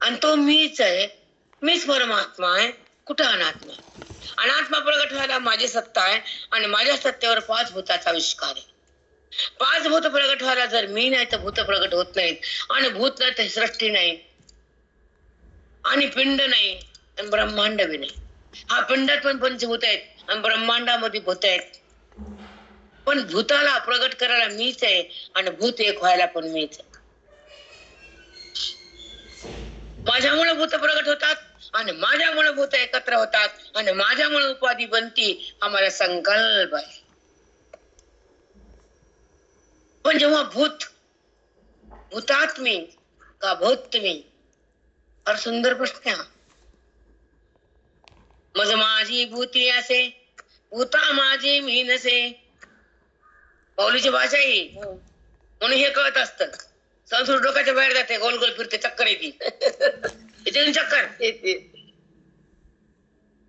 आणि तो मीच आहे, मीच परमात्मा आहे. कुठं अनात्मा? अनात्मा प्रगट व्हायला माझी सत्ता आहे, आणि माझ्या सत्तेवर 5 भूताचा आविष्कार आहे. 5 भूत प्रगट व्हायला जर मी नाही तर भूत प्रगट होत नाहीत, आणि भूत नाही तर सृष्टी नाही, आणि पिंड नाही, आणि ब्रह्मांड बी नाही. हा पिंडात पण पंचभूत आहेत, आणि ब्रह्मांडामध्ये भूत आहेत. पण भूताला प्रगट करायला मीच आहे, आणि भूत एक व्हायला पण मीच आहे. माझ्यामुळे भूत प्रगट होतात, आणि माझ्यामुळे भूत एकत्र होतात, आणि माझ्यामुळे उपाधी बनती. आम्हाला संकल्प आहे. पण जेव्हा भूतात्मी का भूतमी, फार सुंदर प्रश्न आहे हा. मज माझी भूती असे, भूता माझी मी नसे. पावलीची भाषा ही, म्हणून हे कळत असतं. संस्कृत डोक्याच्या बाहेर जाते, गोल गोल फिरते, चक्कर येते, चक्कर येते.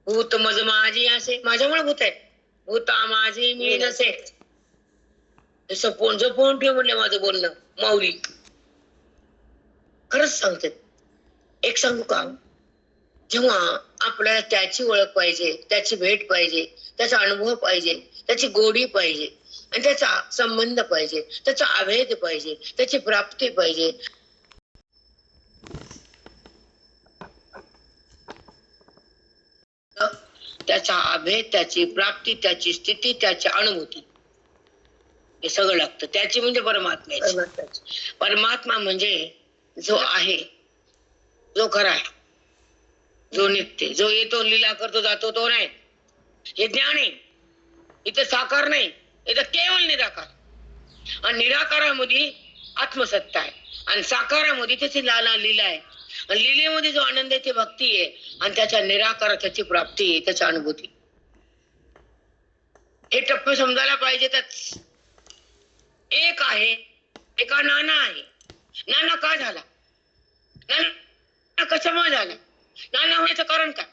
भूत मज माझी असे, माझ्यामुळे भूत आहे. भूता माझी मी नसे. जपून ठेव म्हणले माझं बोलणं माऊली. खरंच सांगते. एक सांगू का, जेव्हा आपल्याला त्याची ओळख पाहिजे, त्याची भेट पाहिजे, त्याचा अनुभव पाहिजे, त्याची गोडी पाहिजे, आणि त्याचा संबंध पाहिजे, त्याचा अभेद पाहिजे, त्याची प्राप्ती पाहिजे, त्याचा अभेद, त्याची प्राप्ती, त्याची स्थिती, त्याची अनुभूती, हे सगळं लागतं. त्याची म्हणजे परमात्म्याची. परमात्मा म्हणजे जो आहे, जो खरा आहे, जो नित्य, जो येतो, लीला करतो, जातो, तो नाही. हे ज्ञान आहे. इथं साकार नाही, इथं केवळ निराकार. आणि निराकारामध्ये आत्मसत्ता आहे, आणि साकारामध्ये त्याची लीला आहे. आणि लीलेमध्ये जो आनंद आहे ते भक्ती आहे, आणि त्याच्या निराकारात त्याची प्राप्ती आहे, त्याची अनुभूती. हे टप्पे समजायला पाहिजेतच. एक आहे, एका नाना आहे. नाना का झाला? नाना कशामुळे झाला? नाना होण्याचं कारण काय?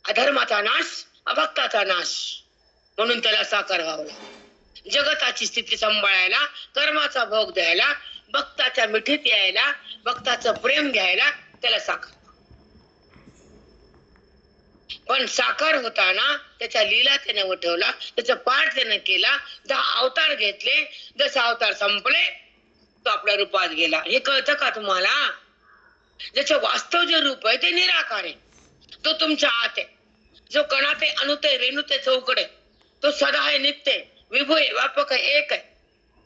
अधर्माचा नाश, अभक्ताचा नाश, म्हणून त्याला साकार व्हावं लागलं. जगताची स्थिती सांभाळायला, कर्माचा भोग द्यायला, भक्ताच्या मिठीत यायला, भक्ताचं प्रेम घ्यायला त्याला साकार. पण साकार होताना त्याच्या लीला त्याने उठवला, त्याचा पाठ त्याने केला, 10 अवतार घेतले. जसे अवतार संपले तो आपल्या रूपात गेला. हे कळतं का तुम्हाला? ज्याचं वास्तव जे रूप आहे ते निराकार आहे, तो तुमच्या आत आहे. जो कणात आहे, अनुत आहे, रेणुत आहे, चौकड आहे, तो सदा आहे, नित्य आहे, विभू आहे, व्यापक आहे, एक आहे,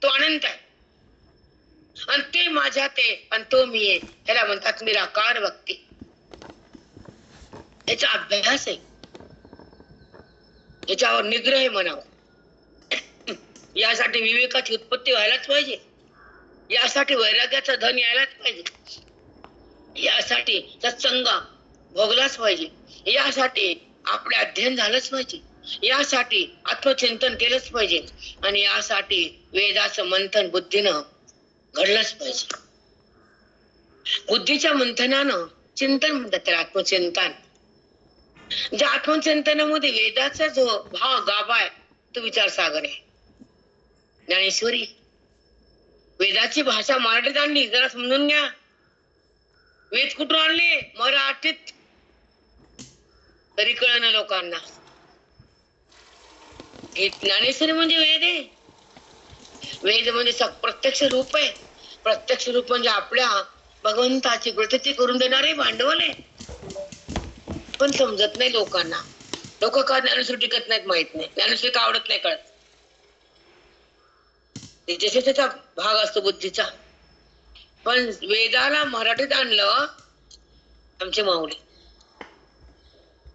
तो अनंत आहे. आणि ते माझ्यात आहे, आणि तो मी आहे. ह्याला म्हणतात निराकार भक्ती. याचा अभ्यास आहे, याच्यावर निग्रह म्हणावं. यासाठी विवेकाची उत्पत्ती व्हायलाच पाहिजे, यासाठी वैराग्याचं धन यायलाच पाहिजे, यासाठी सत्संग भोगलाच पाहिजे, यासाठी आपले अध्ययन झालंच पाहिजे, यासाठी आत्मचिंतन केलंच पाहिजे, आणि यासाठी वेदाचं मंथन बुद्धीनं घडलंच पाहिजे. बुद्धीच्या मंथनानं चिंतन म्हणतात त्याला, आत्मचिंतन. ज्या आत्मचिंतनामध्ये वेदाचा जो भाव गाभा आहे तो विचारसागर आहे. ज्ञानेश्वरी वेदाची भाषा मराठीत आणली, जरा समजून घ्या. वेद कुठून आणले? मराठीत. तरी कळना लोकांना. हे ज्ञानेश्वरी म्हणजे वेद आहे. वेद म्हणजे प्रत्यक्ष रूप आहे. प्रत्यक्ष रूप म्हणजे आपल्या भगवंताची प्रतीती करून देणारे भांडवल आहे. पण समजत नाही लोकांना. लोक का ज्ञानेश्वरी टिकत नाहीत माहित नाही. ज्ञानेश्वरी का आवडत नाही कळत. त्याच्या त्याचा भाग असतो बुद्धीचा. पण वेदाला मराठीत आणलं आमची माऊली.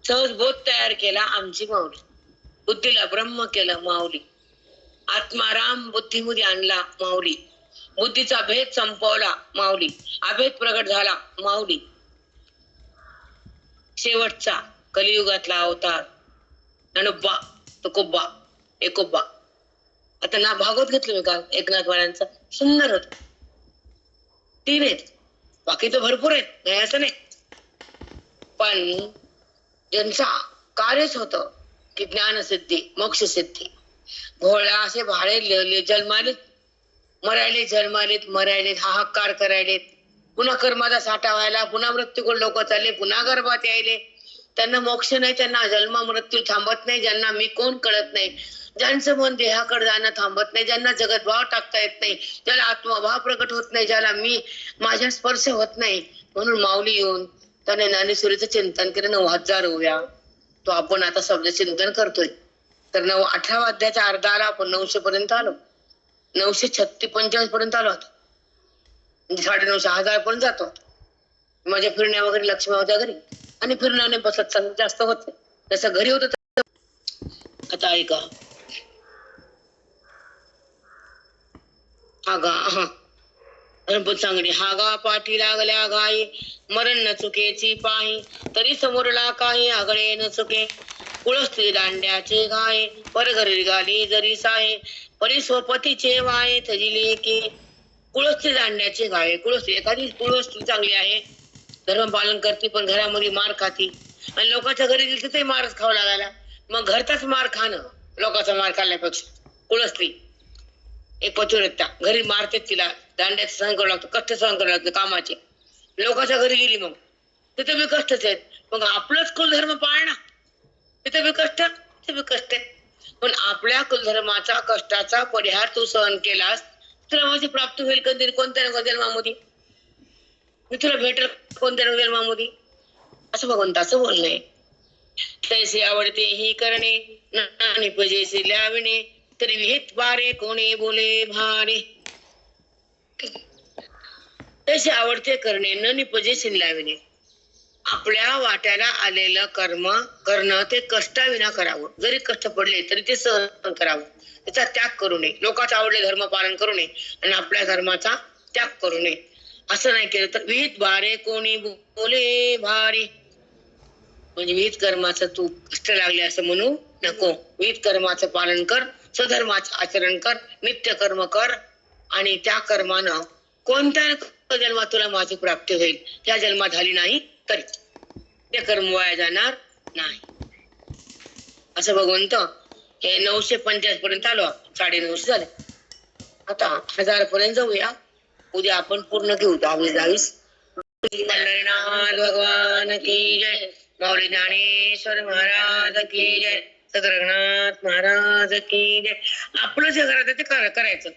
सहज बोध तयार केला आमची माऊली. बुद्धीला ब्रह्म केलं माऊली. आत्माराम बुद्धीमध्ये आणला माऊली. बुद्धीचा भेद संपवला माऊली. अभेद प्रगट झाला माऊली. शेवटचा कलियुगातला अवतार नणुब्बा तुकोब्बा एकोब्बा. आता ना भागवत घेतलं मी काल एकनाथ वाल्यांचं, सुंदर होत. 3 आहेत, बाकी तर भरपूर आहेत, नाही असं नाही. पण ज्यांचा कार्यच होतं की ज्ञानसिद्धी मोक्ष सिद्धी. भोळ्या असे भाडे जन्मालेत, मरायले जन्मालेत, मरायलेत, हाहाकार करायलेत. पुन्हा कर्माचा साठा व्हायला, पुन्हा मृत्यूकडे लोक चालले, पुन्हा गर्भात यायले. त्यांना मोक्ष नाही, त्यांना जन्म मृत्यू थांबत नाही. ज्यांना मी कोण कळत नाही, ज्यांचं मन देहाकडे जाणं थांबत नाही, ज्यांना जगत भाव टाकता येत नाही, ज्याला आत्मभाव प्रकट होत नाही, ज्याला मी माझ्या स्पर्श होत नाही. म्हणून माऊली येऊन त्याने ज्ञानेश्वरीचं चिंतन केलं. 9000 ओव्या तो आपण आता शब्द चिंतन करतोय. तर 18व्या अध्यायाच्या अर्धाला आपण 900 पर्यंत आलो. 936-45 पर्यंत आलो होतो. म्हणजे 950 1000 पर्यंत जातो. माझ्या फिरण्या वगैरे लक्ष्मी होत्या घरी, आणि फिरण्याने बसत जास्त होत नाही. जसं घरी होत. आता ऐका. सांगणे हागा पाठी लागल्या घाई, मरण न चुकेची पाही, तरी समोरला काही आगळे न चुके. कुळस्त्री दांड्याचे घाय, परघरी गाली जरी साये, परी स्वपतीचे वाये तजिले की. कुळस्त्री दांड्याचे घाय. कुळस्त्री, एखादी कुळस्त्री चांगली आहे, धर्म पालन करते, पण घरामध्ये मार खाती. आणि लोकांच्या घरी गेली तिथे मारच खावा लागायला. मग घरचाच मार खाणं लोकांचा मार खाल्ल्यापेक्षा. कुळस्त्री एक पतिव्रता, घरी मारते तिला, दांड्यात सहन करावं लागतं, कष्ट सहन करावं लागतं कामाचे. लोकांच्या घरी गेली मग तिथे बी कष्टच आहेत. मग आपलंच कुलधर्म पाळणं, तिथे बी कष्ट, तिथे बी कष्ट आहे. पण आपल्या कुलधर्माचा कष्टाचा परिहार तू सहन केलास, तुला माझी प्राप्ती होईल कधी कोणत्या जन्मामध्ये. मी तुला भेटेल कोणत्या जन्मामध्ये, असं भगवंताचं बोलणं आहे. तैसे आवडते ही करणे, नानी पजेसे लाविणे, तरी विहित बारे कोणी बोले भारे. तसे आवडते करणे, न निपजेसे लाविणे. आपल्या वाट्याला आलेलं कर्म करणं ते कष्टाविना करावं. जरी कष्ट पडले तरी ते सहन करावं. त्याचा त्याग करू नये. लोकांचा आवडले धर्म पालन करू नये आणि आपल्या धर्माचा त्याग करू नये. असं नाही केलं तर विहित बारे कोणी बोले भारी. म्हणजे विहित कर्माचं तू कष्ट लागले असं म्हणू नको. विहित कर्माचं पालन कर, स्वधर्माचं आचरण कर, नित्य कर्म कर, आणि त्या कर्मानं कोणत्या जन्मात तुला माझी प्राप्ती होईल. त्या जन्मात झाली नाही तरी ते कर्म वाया जाणार नाही. असं भगवंत हे 945 पर्यंत आलो. 950 झाले. आता 1000 पर्यंत जाऊया. उद्या आपण पूर्ण घेऊ 22. पंढरीनाथ भगवान की जय. माऊली ज्ञानेश्वर महाराज की जय. सद्गुरुनाथ महाराज की जय. आपलं जे घरात ते करायचं.